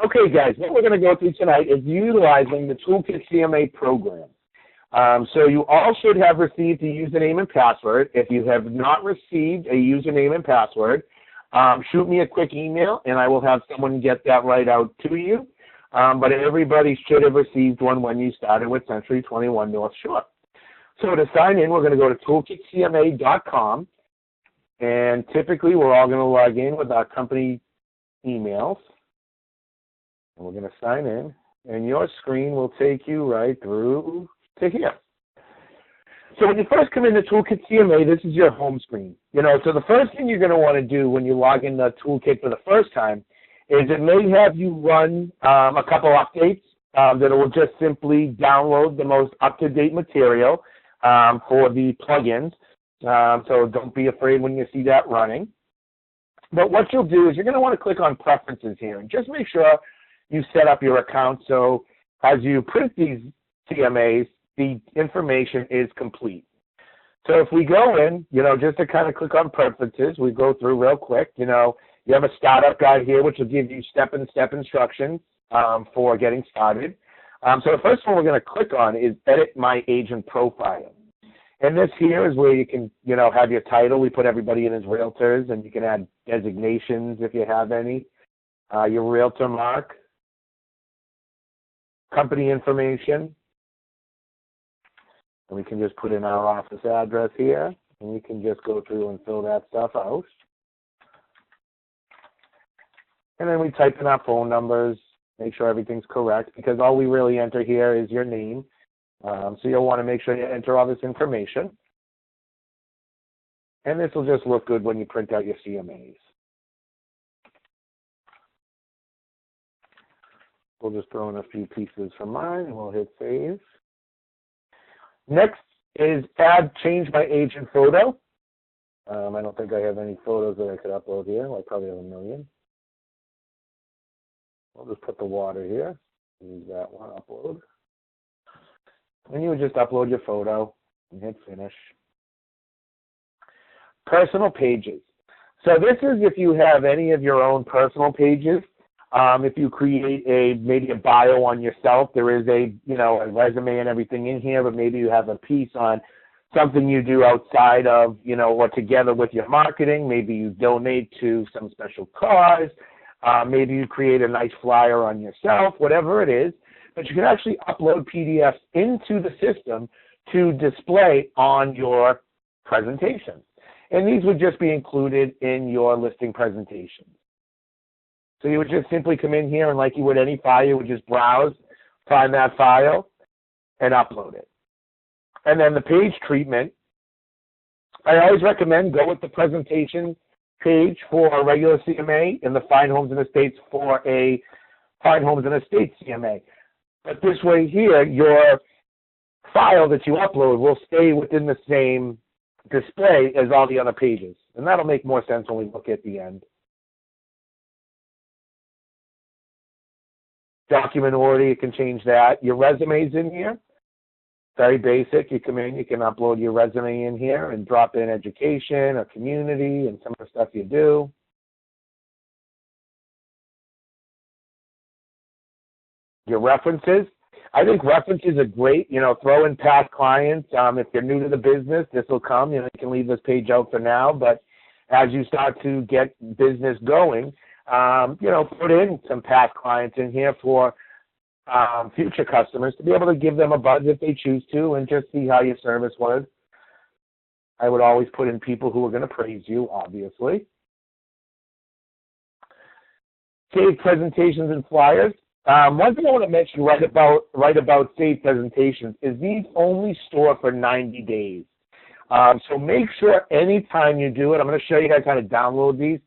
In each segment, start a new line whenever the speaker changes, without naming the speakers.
Okay, guys, what we're going to go through tonight is utilizing the ToolkitCMA program. So you all should have received a username and password. If you have not received a username and password, shoot me a quick email, and I will have someone get that right out to you. But everybody should have received one when you started with Century 21 North Shore. So to sign in, we're going to go to ToolkitCMA.com, and typically we're all going to log in with our company emails. And we're going to sign in, and your screen will take you right through to here. So when you first come into ToolkitCMA, this is your home screen. So the first thing you're going to want to do when you log in the Toolkit for the first time is it may have you run a couple updates that will just simply download the most up-to-date material for the plugins. So don't be afraid when you see that running. But what you'll do is you're going to want to click on Preferences here and just make sure you set up your account so as you print these CMAs, the information is complete. So if we go in, just to kind of click on Preferences, we go through real quick. You have a startup guide here, which will give you step-by-step instructions for getting started. So the first one we're going to click on is Edit My Agent Profile. And this here is where you can, have your title. We put everybody in as realtors, and you can add designations if you have any. Your realtor mark, company information, and we can just put in our office address here, and we can just go through and fill that stuff out. And then we type in our phone numbers, make sure everything's correct, because all we really enter here is your name. So you'll want to make sure you enter all this information. And this will just look good when you print out your CMAs. We'll just throw in a few pieces from mine, and we'll hit Save. Next is Change My Agent Photo. I don't think I have any photos that I could upload here. I probably have a million. We'll just put the water here. Use that one, upload. And you would just upload your photo and hit Finish. Personal pages. So this is if you have any of your own personal pages. If you create maybe a bio on yourself, there is a resume and everything in here, but maybe you have a piece on something you do outside of, or together with your marketing. Maybe you donate to some special cause. Maybe you create a nice flyer on yourself, whatever it is. But you can actually upload PDFs into the system to display on your presentation. And these would just be included in your listing presentation. So you would just simply come in here, and like you would any file, you would just browse, find that file, and upload it. And then the page treatment, I always recommend go with the presentation page for a regular CMA and the Fine Homes and Estates for a Fine Homes and Estates CMA. But this way here, your file that you upload will stay within the same display as all the other pages. And that'll make more sense when we look at the end. Document order, you can change that. Your resume's in here. Very basic. You come in, you can upload your resume in here and drop in education or community and some of the stuff you do. Your references. I think references are great. Throw in past clients. If you're new to the business, this will come. You can leave this page out for now, but as you start to get business going, put in some past clients in here for future customers to be able to give them a buzz if they choose to and just see how your service was. I would always put in people who are going to praise you, obviously. Save presentations and flyers. One thing I want to mention right about saved presentations is these only store for 90 days. So make sure anytime you do it, I'm going to show you guys how to download these.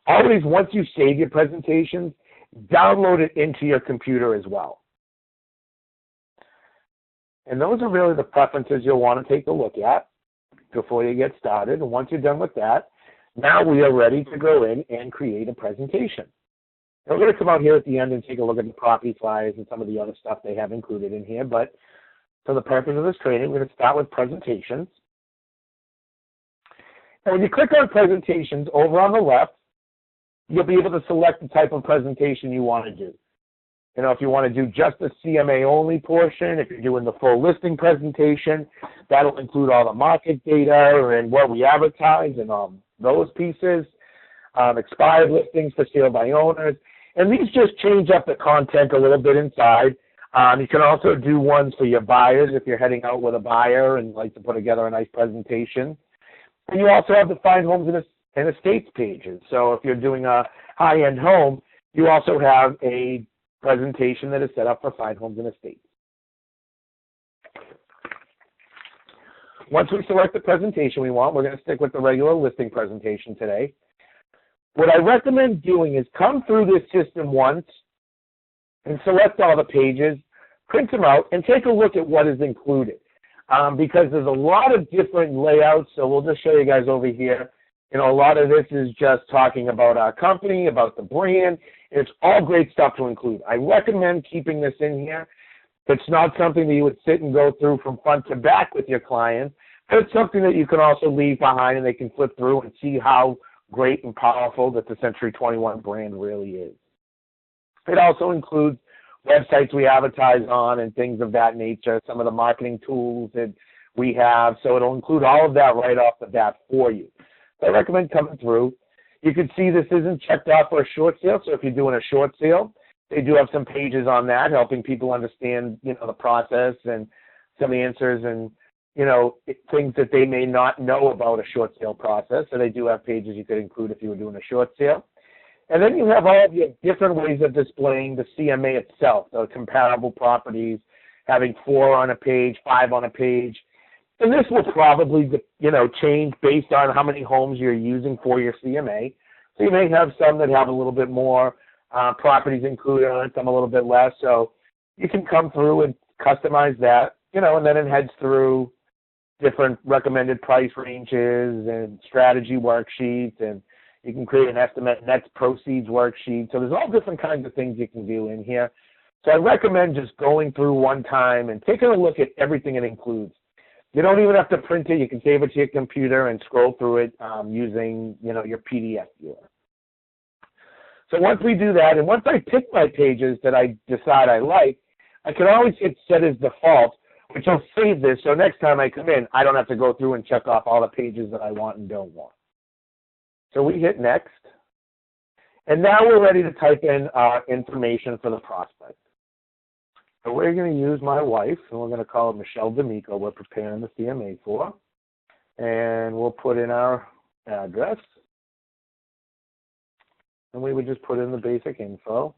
Always, once you save your presentations, download it into your computer as well. And those are really the preferences you'll want to take a look at before you get started. And once you're done with that, now we are ready to go in and create a presentation. And we're going to come out here at the end and take a look at the property flyers and some of the other stuff they have included in here. But for the purpose of this training, we're going to start with presentations. And when you click on presentations over on the left, you'll be able to select the type of presentation you want to do. You know, if you want to do just the CMA only portion, if you're doing the full listing presentation, that'll include all the market data and what we advertise and those pieces, expired listings for sale by owners. And these just change up the content a little bit inside. You can also do ones for your buyers if you're heading out with a buyer and like to put together a nice presentation. And you also have the Find Homes and Estates pages. So if you're doing a high-end home, you also have a presentation that is set up for Find Homes and Estates. Once we select the presentation we want, we're going to stick with the regular listing presentation today. What I recommend doing is come through this system once and select all the pages, print them out, and take a look at what is included. Because there's a lot of different layouts, so we'll just show you guys over here. You know, a lot of this is just talking about our company, about the brand. It's all great stuff to include. I recommend keeping this in here. It's not something that you would sit and go through from front to back with your clients. It's something that you can also leave behind and they can flip through and see how great and powerful that the Century 21 brand really is. It also includes websites we advertise on and things of that nature, some of the marketing tools that we have. So it'll include all of that right off the bat for you. So I recommend coming through. You can see this isn't checked off for a short sale. So if you're doing a short sale, they do have some pages on that helping people understand, you know, the process and some answers and, you know, things that they may not know about a short sale process. So they do have pages you could include if you were doing a short sale. And then you have all of your different ways of displaying the CMA itself, the comparable properties, having 4 on a page, 5 on a page. And this will probably, you know, change based on how many homes you're using for your CMA. So you may have some that have a little bit more properties included on it, some a little bit less. So you can come through and customize that, you know, and then it heads through different recommended price ranges and strategy worksheets, and you can create an estimate net proceeds worksheet. So there's all different kinds of things you can do in here. So I recommend just going through one time and taking a look at everything it includes. You don't even have to print it. You can save it to your computer and scroll through it using, you know, your PDF viewer. So once we do that, and once I pick my pages that I decide I like, I can always hit set as default, which will save this. So next time I come in, I don't have to go through and check off all the pages that I want and don't want. So we hit next. And now we're ready to type in our information for the prospect. So we're going to use my wife, and we're going to call her Michelle D'Amico. We're preparing the CMA for. And we'll put in our address. And we would just put in the basic info.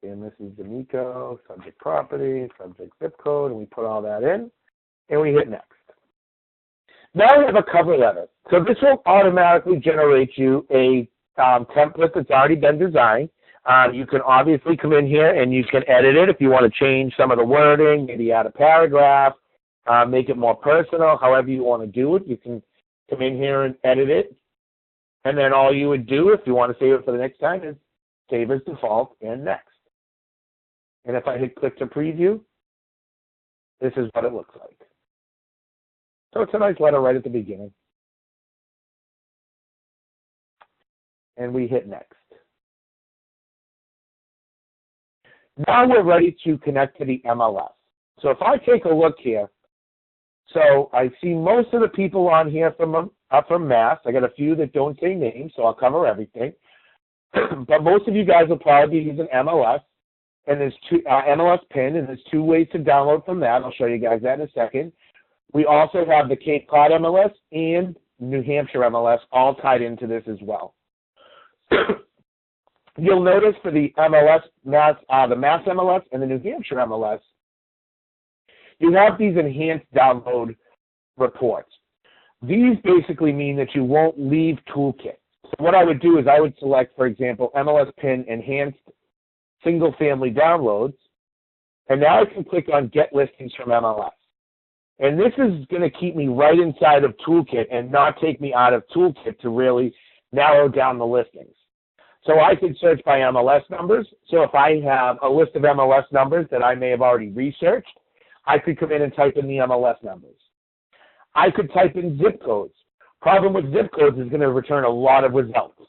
And this is D'Amico, subject property, subject zip code, and we put all that in. And we hit next. Now we have a cover letter. So this will automatically generate you a template that's already been designed. You can obviously come in here and you can edit it if you want to change some of the wording, maybe add a paragraph, make it more personal, however you want to do it. You can come in here and edit it. And then all you would do, if you want to save it for the next time, is save as default and next. And if I hit click to preview, this is what it looks like. So it's a nice letter right at the beginning. And we hit next. Now we're ready to connect to the MLS. So if I take a look here, so I see most of the people on here are from Mass. I got a few that don't say names, so I'll cover everything. But most of you guys will probably be using MLS, and there's MLS PIN, and there's 2 ways to download from that. I'll show you guys that in a second. We also have the Cape Cod MLS and New Hampshire MLS all tied into this as well. You'll notice for the MLS, the Mass MLS and the New Hampshire MLS, you have these enhanced download reports. These basically mean that you won't leave Toolkit. So what I would do is I would select, for example, MLS PIN Enhanced Single Family Downloads, and now I can click on Get Listings from MLS. And this is going to keep me right inside of Toolkit and not take me out of Toolkit to really narrow down the listings. So I could search by MLS numbers. So if I have a list of MLS numbers that I may have already researched, I could come in and type in the MLS numbers. I could type in zip codes. Problem with zip codes is going to return a lot of results.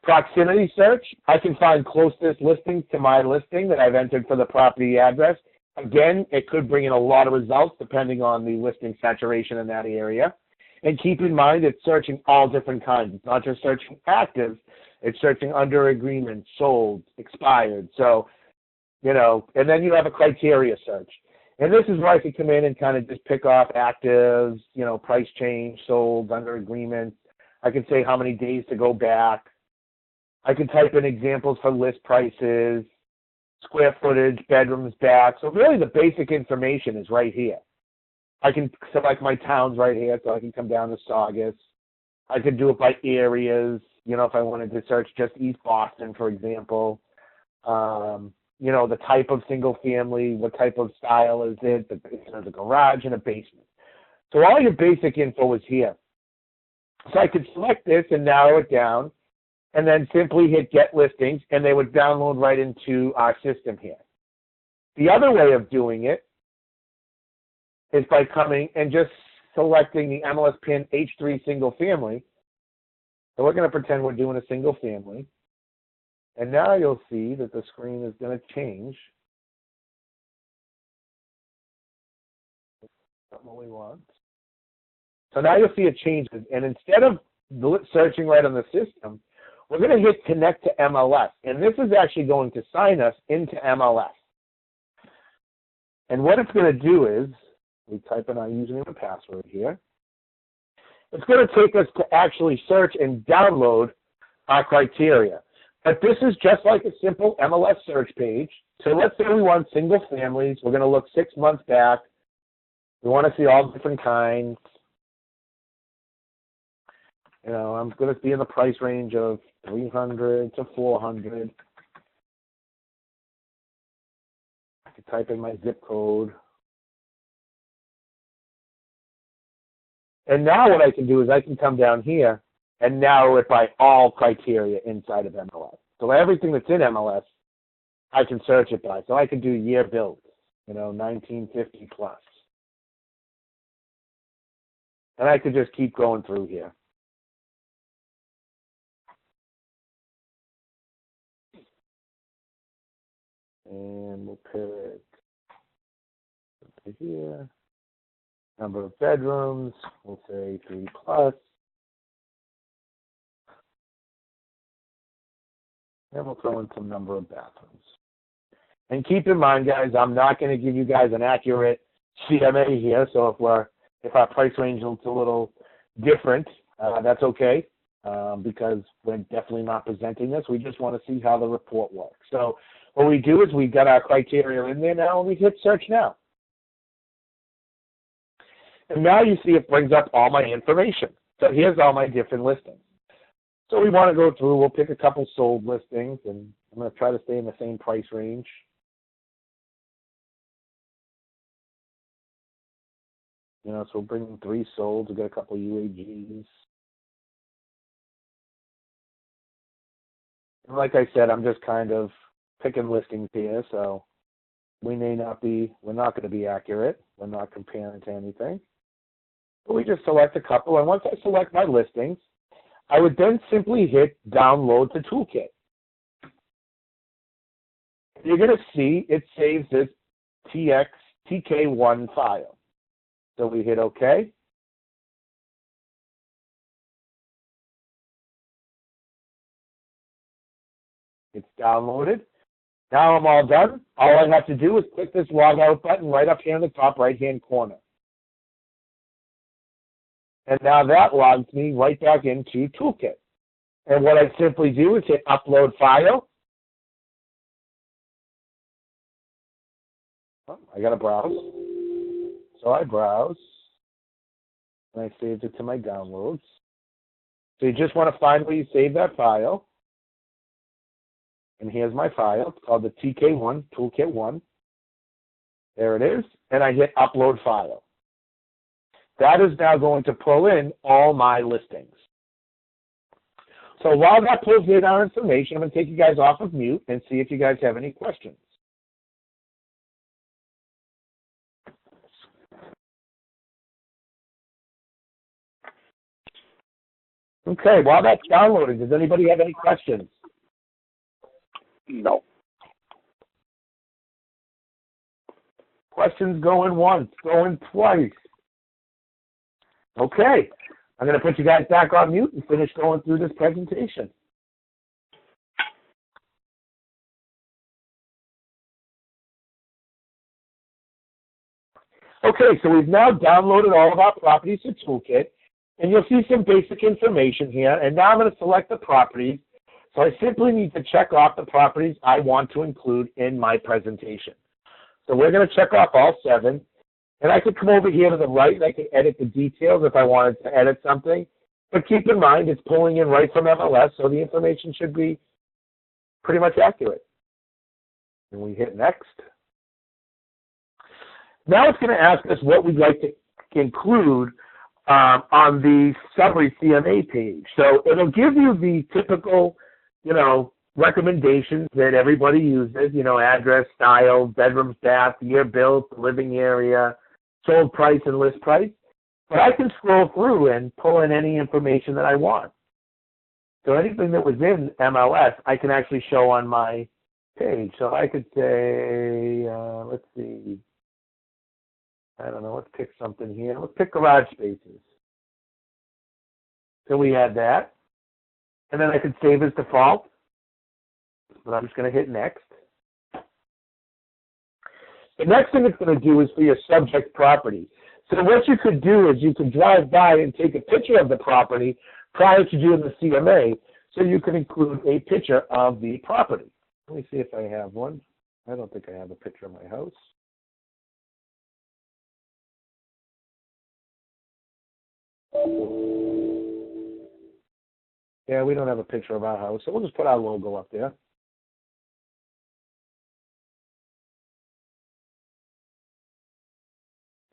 Proximity search, I can find closest listings to my listing that I've entered for the property address. Again, it could bring in a lot of results depending on the listing saturation in that area. And keep in mind, it's searching all different kinds. It's not just searching active, it's searching under agreement, sold, expired. So, you know, and then you have a criteria search. And this is where I can come in and kind of just pick off actives, you know, price change, sold, under agreement. I can say how many days to go back. I can type in examples for list prices, square footage, bedrooms back. So really the basic information is right here. I can select my towns right here, so I can come down to Saugus. I could do it by areas, you know, if I wanted to search just East Boston, for example. You know, the type of single family, what type of style is it, there's a garage and a basement. So all your basic info is here. So I could select this and narrow it down, and then simply hit Get Listings, and they would download right into our system here. The other way of doing it is by coming and just selecting the MLS PIN H3 single family. So we're going to pretend we're doing a single family. And now you'll see that the screen is going to change. That's what we want. So now you'll see it changes. And instead of searching right on the system, we're going to hit Connect to MLS. And this is actually going to sign us into MLS. And what it's going to do is, we type in our username and password here. It's going to take us to actually search and download our criteria. But this is just like a simple MLS search page. So let's say we want single families. We're going to look 6 months back. We want to see all different kinds. You know, I'm going to be in the price range of 300 to 400. I can type in my zip code. And now what I can do is I can come down here and narrow it by all criteria inside of MLS. So everything that's in MLS, I can search it by. So I can do year built, you know, 1950 plus. And I could just keep going through here. And we'll pick here. Number of bedrooms, we'll say 3 plus. And we'll throw in some number of bathrooms. And keep in mind, guys, I'm not going to give you guys an accurate CMA here. So if our price range looks a little different, that's okay, because we're definitely not presenting this. We just want to see how the report works. So what we do is we've got our criteria in there now, and we hit Search Now. And now you see it brings up all my information. So here's all my different listings. So we want to go through, we'll pick a couple sold listings, and I'm going to try to stay in the same price range. You know, so we'll bring in 3 sold, we'll get a couple UAGs. And like I said, I'm just kind of picking listings here, so we're not going to be accurate. We're not comparing to anything. But we just select a couple, and once I select my listings, I would then simply hit Download to Toolkit. You're going to see it saves this TK1 file. So we hit OK. It's downloaded. Now I'm all done. All I have to do is click this log out button right up here in the top right-hand corner. And now that logs me right back into Toolkit. And what I simply do is hit Upload File. Oh, I got to browse. So I browse. And I saved it to my downloads. So you just want to find where you save that file. And here's my file. It's called the TK1, Toolkit 1. There it is. And I hit Upload File. That is now going to pull in all my listings. So while that pulls in our information, I'm going to take you guys off of mute and see if you guys have any questions. Okay, while that's downloading, does anybody have any questions?
No.
Questions going once, going twice. Okay, I'm going to put you guys back on mute and finish going through this presentation. Okay, so we've now downloaded all of our properties to Toolkit, and you'll see some basic information here. And now I'm going to select the properties. So I simply need to check off the properties I want to include in my presentation. So we're going to check off all 7. And I could come over here to the right and I can edit the details if I wanted to edit something. But keep in mind, it's pulling in right from MLS, so the information should be pretty much accurate. And we hit next. Now it's going to ask us what we'd like to include on the summary CMA page. So it'll give you the typical, recommendations that everybody uses, address, style, bedrooms, bath, year built, living area, sold price, and list price. But I can scroll through and pull in any information that I want. So anything that was in MLS, I can actually show on my page. So I could say, let's see, I don't know, let's pick something here. Let's pick garage spaces. So we had that. And then I could save as default. But I'm just going to hit next. The next thing it's going to do is for your subject property. So what you could do is you could drive by and take a picture of the property prior to doing the CMA, so you can include a picture of the property. Let me see if I have one. I don't think I have a picture of my house. Yeah, we don't have a picture of our house, so we'll just put our logo up there.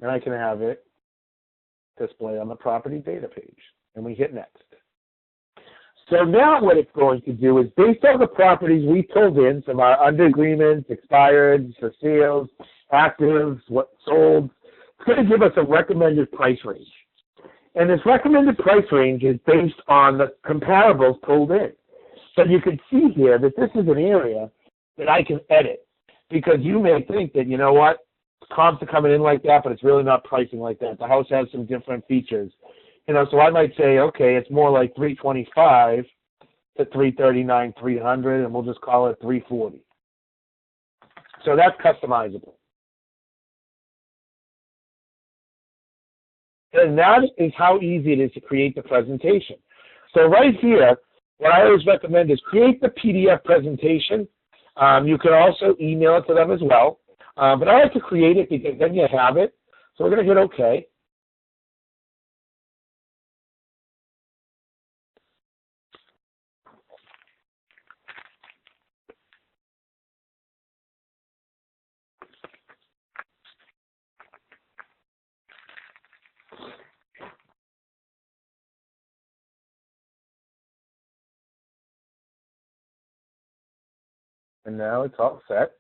And I can have it display on the property data page. And we hit next. So now what it's going to do is, based on the properties we pulled in, some are under agreements, expired, for sales, actives, what sold, it's going to give us a recommended price range. And this recommended price range is based on the comparables pulled in. So you can see here that this is an area that I can edit, because you may think that, comps are coming in like that, but it's really not pricing like that. The house has some different features. So I might say, okay, it's more like 325 to 339, 300, and we'll just call it 340. So that's customizable. And that is how easy it is to create the presentation. So right here, what I always recommend is create the PDF presentation. You can also email it to them as well. But I like to create it because then you have it. So we're going to hit OK. And now it's all set.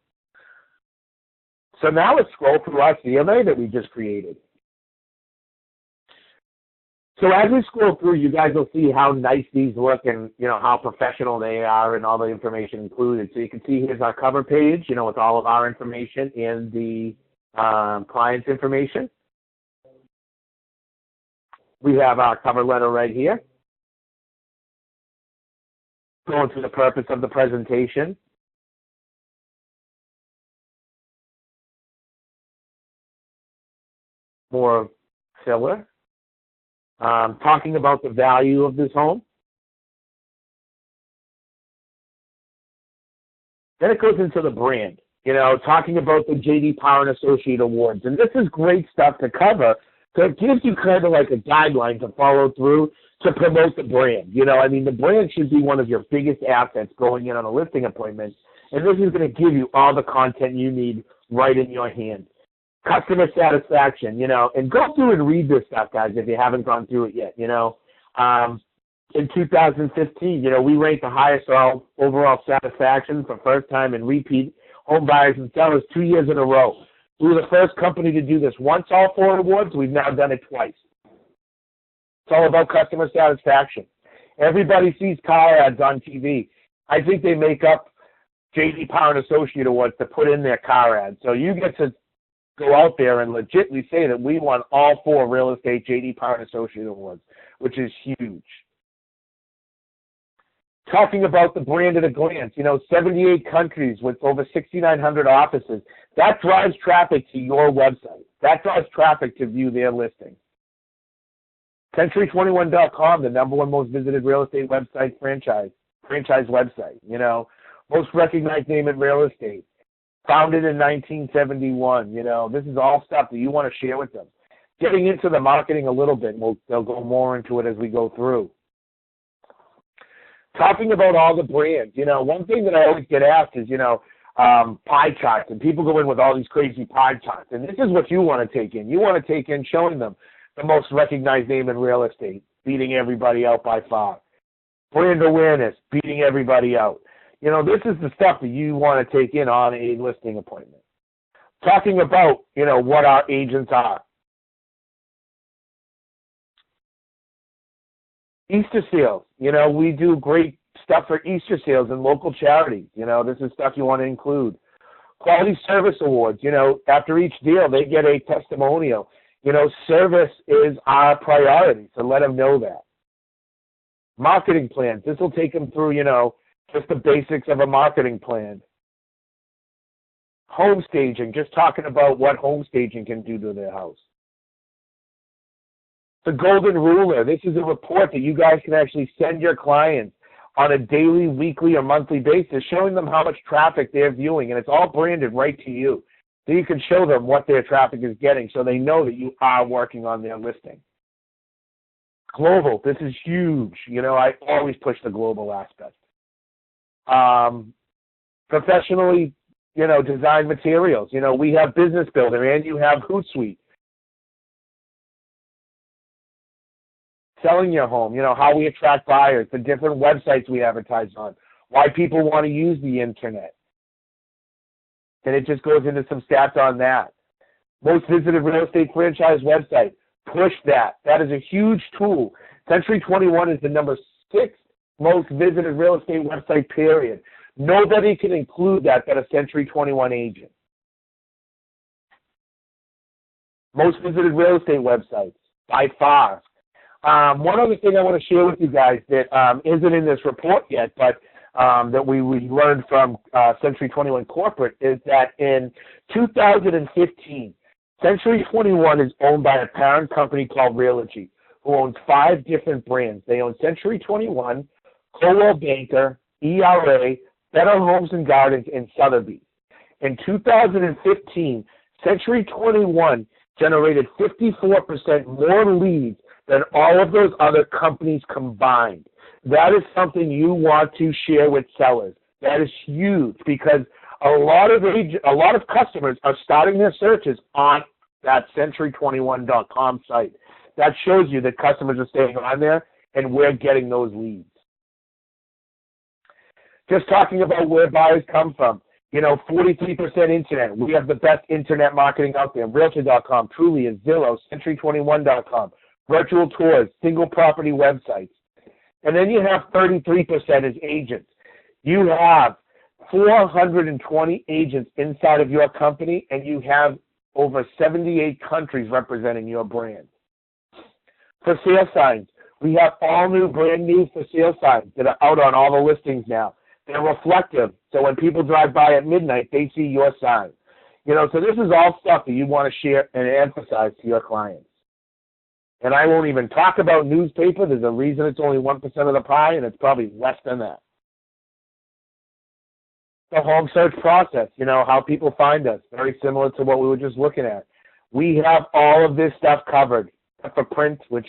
So now let's scroll through our CMA that we just created. So as we scroll through, you guys will see how nice these look and, how professional they are and all the information included. So you can see here's our cover page, with all of our information and the client's information. We have our cover letter right here. Going through the purpose of the presentation. More filler. Talking about the value of this home. Then it goes into the brand, talking about the J.D. Power and Associate Awards. And this is great stuff to cover, so it gives you kind of like a guideline to follow through to promote the brand. The brand should be one of your biggest assets going in on a listing appointment. And this is going to give you all the content you need right in your hand. Customer satisfaction, and go through and read this stuff, guys, if you haven't gone through it yet. In 2015, we ranked the highest overall satisfaction for first-time and repeat home buyers and sellers 2 years in a row. We were the first company to do this once, all 4 awards. We've now done it twice. It's all about customer satisfaction. Everybody sees car ads on TV. I think they make up J.D. Power and Associate Awards to put in their car ads. So you get to go out there and legitimately say that we won all 4 real estate J.D. Power and Associate Awards, which is huge. Talking about the brand at a glance, 78 countries with over 6,900 offices. That drives traffic to your website. That drives traffic to view their listing. Century21.com, the #1 most visited real estate website franchise website. Most recognized name in real estate. Founded in 1971. This is all stuff that you want to share with them. Getting into the marketing a little bit, they'll go more into it as we go through. Talking about all the brands, one thing that I always get asked is, pie charts, and people go in with all these crazy pie charts, and this is what you want to take in. You want to take in showing them the most recognized name in real estate, beating everybody out by far. Brand awareness, beating everybody out. This is the stuff that you want to take in on a listing appointment. Talking about, what our agents are. Easter sales. We do great stuff for Easter sales and local charities. This is stuff you want to include. Quality service awards. After each deal, they get a testimonial. Service is our priority, so let them know that. Marketing plans. This will take them through, just the basics of a marketing plan. Home staging. Just talking about what home staging can do to their house. The Golden Ruler. This is a report that you guys can actually send your clients on a daily, weekly, or monthly basis, showing them how much traffic they're viewing, and it's all branded right to you. So you can show them what their traffic is getting so they know that you are working on their listing. Global. This is huge. I always push the global aspect. Professionally, designed materials. We have Business Builder and you have Hootsuite. Selling your home, how we attract buyers, the different websites we advertise on, why people want to use the internet. And it just goes into some stats on that. Most visited real estate franchise website. Push that. That is a huge tool. Century 21 is the #6 most visited real estate website, period. Nobody can include that but a Century 21 agent. Most visited real estate websites, by far. One other thing I want to share with you guys that isn't in this report yet, but that we learned from Century 21 Corporate is that in 2015, Century 21 is owned by a parent company called Realogy, who owns 5 different brands. They own Century 21, Coldwell Banker, ERA, Better Homes and Gardens, and Sotheby's. In 2015, Century 21 generated 54% more leads than all of those other companies combined. That is something you want to share with sellers. That is huge because a lot of customers are starting their searches on that Century21.com site. That shows you that customers are staying on there and we're getting those leads. Just talking about where buyers come from. 43% internet. We have the best internet marketing out there. Realtor.com, Trulia, Zillow, Century21.com, virtual tours, single property websites. And then you have 33% as agents. You have 420 agents inside of your company, and you have over 78 countries representing your brand. For sale signs, we have all new, brand new for sale signs that are out on all the listings now. They're reflective, so when people drive by at midnight, they see your sign. So this is all stuff that you want to share and emphasize to your clients. And I won't even talk about newspaper. There's a reason it's only 1% of the pie, and it's probably less than that. The home search process, how people find us, very similar to what we were just looking at. We have all of this stuff covered for print, which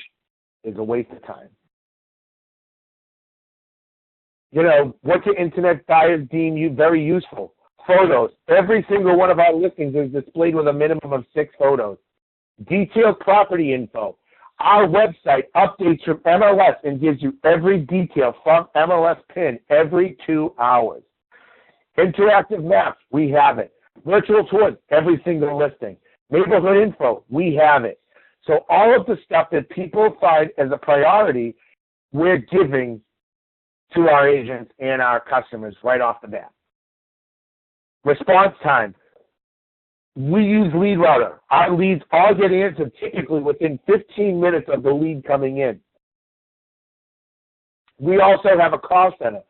is a waste of time. What do internet buyers deem you very useful? Photos. Every single one of our listings is displayed with a minimum of 6 photos. Detailed property info. Our website updates from MLS and gives you every detail from MLS PIN every 2 hours. Interactive maps, we have it. Virtual tours, every single listing. Neighborhood info, we have it. So all of the stuff that people find as a priority, we're giving to our agents and our customers right off the bat. Response time. We use Lead Router. Our leads all get answered typically within 15 minutes of the lead coming in. We also have a call center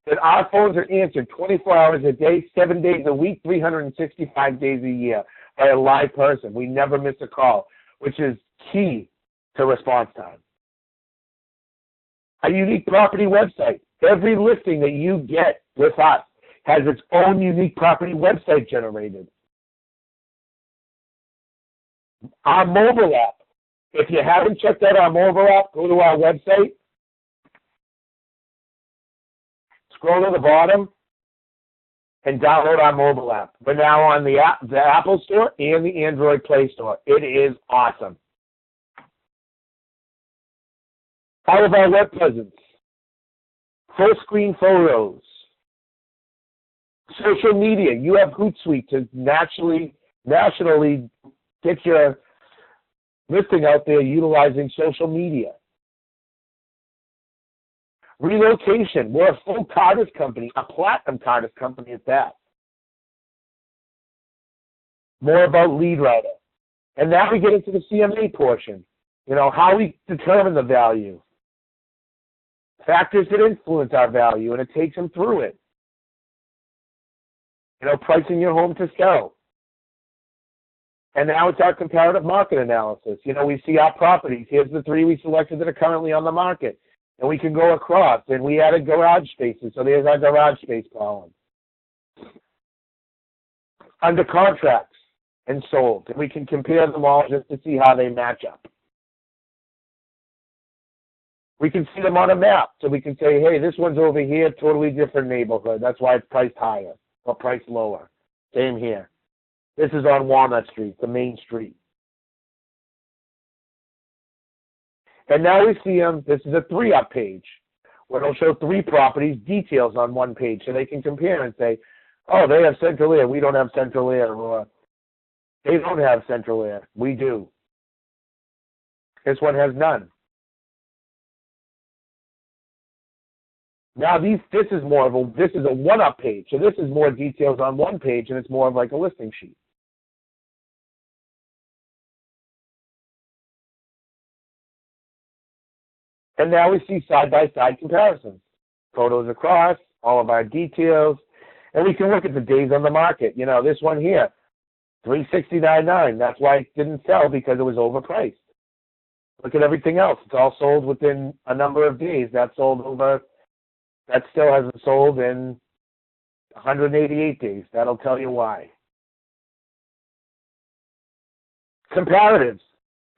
that our phones are answered 24 hours a day, 7 days a week, 365 days a year by a live person. We never miss a call, which is key to response time. A unique property website. Every listing that you get with us has its own unique property website generated. Our mobile app. If you haven't checked out our mobile app, go to our website. Scroll to the bottom and download our mobile app. We're now on the Apple Store and the Android Play Store. It is awesome. All of our web presence, full screen photos, social media. You have Hootsuite to nationally get your listing out there utilizing social media. Relocation. We're a full Carter's company, a platinum Carter's company at that. More about Lead Router. And now we get into the CMA portion. You know, how we determine the value. Factors that influence our value, and it takes them through it. You know, pricing your home to sell. And now it's our comparative market analysis. You know, we see our properties. Here's the 3 we selected that are currently on the market. And we can go across, and we added garage spaces. So there's our garage space column. Under contracts and sold. And we can compare them all just to see how they match up. We can see them on a map. So we can say, hey, this one's over here, totally different neighborhood. That's why it's priced higher or priced lower. Same here. This is on Walnut Street, the main street. And now we see them, this is a 3-up page, where it'll show 3 properties, details on one page, so they can compare and say, oh, they have central air, we don't have central air, or they don't have central air, we do. This one has none. Now this is more of this is a 1-up page, so this is more details on one page, and it's more of like a listing sheet. And now we see side-by-side comparisons. Photos across, all of our details, and we can look at the days on the market. You know, this one here, $369.9. That's why it didn't sell, because it was overpriced. Look at everything else. It's all sold within a number of days. That still hasn't sold in 188 days. That'll tell you why. Comparatives.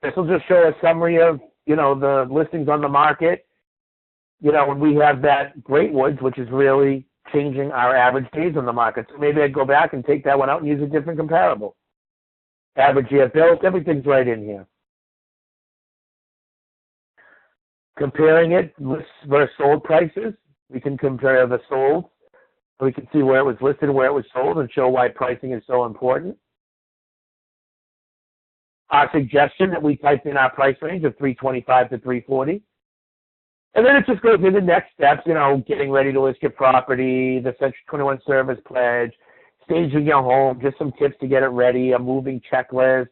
This will just show a summary of, you know, the listings on the market. You know, when we have that Great Woods, which is really changing our average days on the market. So maybe I'd go back and take that one out and use a different comparable. Average year built, everything's right in here. Comparing it, lists versus sold prices. We can compare the sold. We can see where it was listed and where it was sold and show why pricing is so important. Our suggestion that we typed in our price range of $325 to $340. And then it just goes into next steps, you know, getting ready to list your property, the Section 21 service pledge, staging your home, just some tips to get it ready, a moving checklist.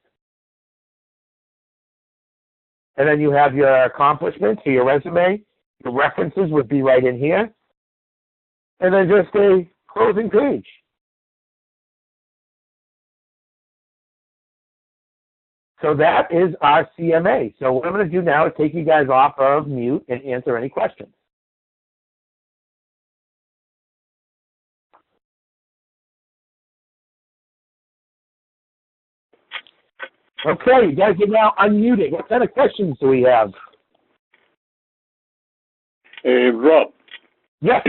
And then you have your accomplishments, so your resume, your references would be right in here. And then just a closing page. So that is our CMA. So what I'm going to do now is take you guys off of mute and answer any questions. Okay, you guys are now unmuted. What kind of questions do we have?
Rob.
Yes.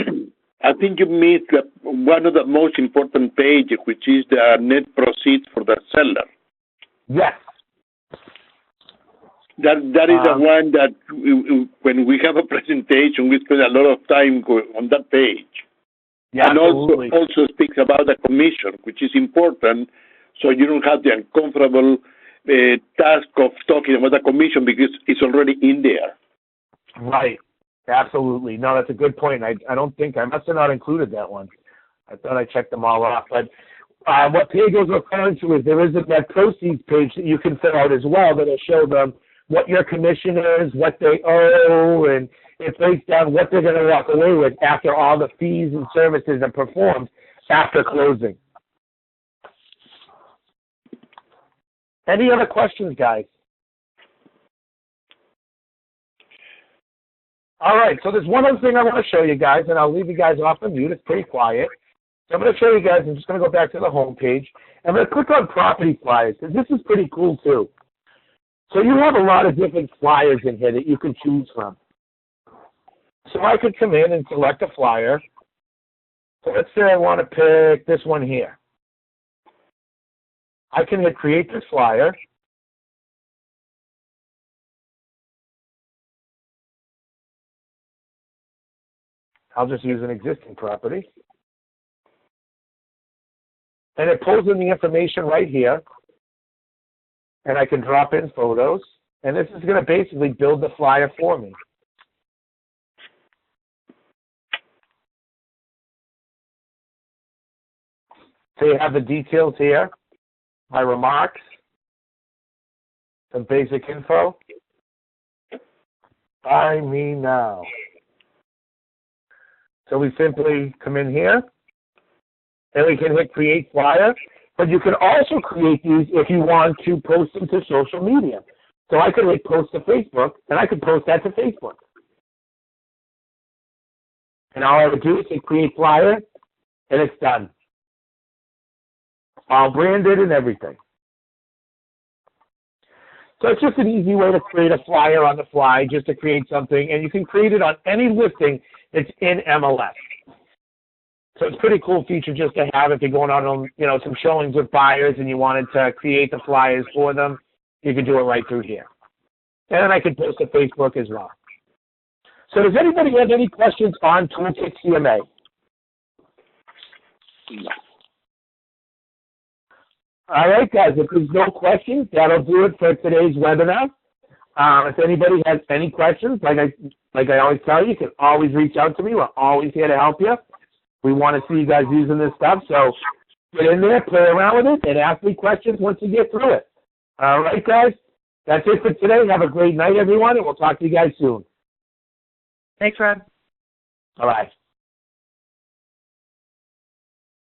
I think you missed one of the most important pages, which is the net proceeds for the seller.
Yes.
That is the one that when we have a presentation, we spend a lot of time on that page.
Yeah,
and
absolutely.
also speaks about the commission, which is important, so you don't have the uncomfortable task of talking about the commission because it's already in there.
Right. Absolutely. No, that's a good point. I don't think, I must have not included that one. I thought I checked them all off. But what Pedro's referring to is there is a net proceeds page that you can fill out as well that'll show them what your commission is, what they owe, and it breaks down what they're going to walk away with after all the fees and services are performed after closing. Any other questions, guys? All right, so there's one other thing I want to show you guys, and I'll leave you guys off the mute. It's pretty quiet. So I'm going to show you guys, I'm just going to go back to the home page. I'm going to click on property flyers, because this is pretty cool too. So you have a lot of different flyers in here that you can choose from. So I could come in and select a flyer. So let's say I want to pick this one here. I can hit create this flyer. I'll just use an existing property. And it pulls in the information right here. And I can drop in photos. And this is going to basically build the flyer for me. So you have the details here, my remarks, some basic info. Buy me now. So we simply come in here, and we can hit create flyer, but you can also create these if you want to post them to social media. So I could hit post to Facebook, and I could post that to Facebook. And all I would do is hit create flyer, and it's done. All branded and everything. So it's just an easy way to create a flyer on the fly, just to create something, and you can create it on any listing that's in MLS. So it's a pretty cool feature just to have if you're going out on, you know, some showings with buyers and you wanted to create the flyers for them, you can do it right through here. And I can post to Facebook as well. So does anybody have any questions on ToolkitCMA?
No.
All right, guys, if there's no questions, that'll do it for today's webinar. If anybody has any questions, like I always tell you, you can always reach out to me. We're always here to help you. We want to see you guys using this stuff, so get in there, play around with it, and ask me questions once you get through it. All right, guys, that's it for today. Have a great night, everyone, and we'll talk to you guys soon.
Thanks, Rod.
All right.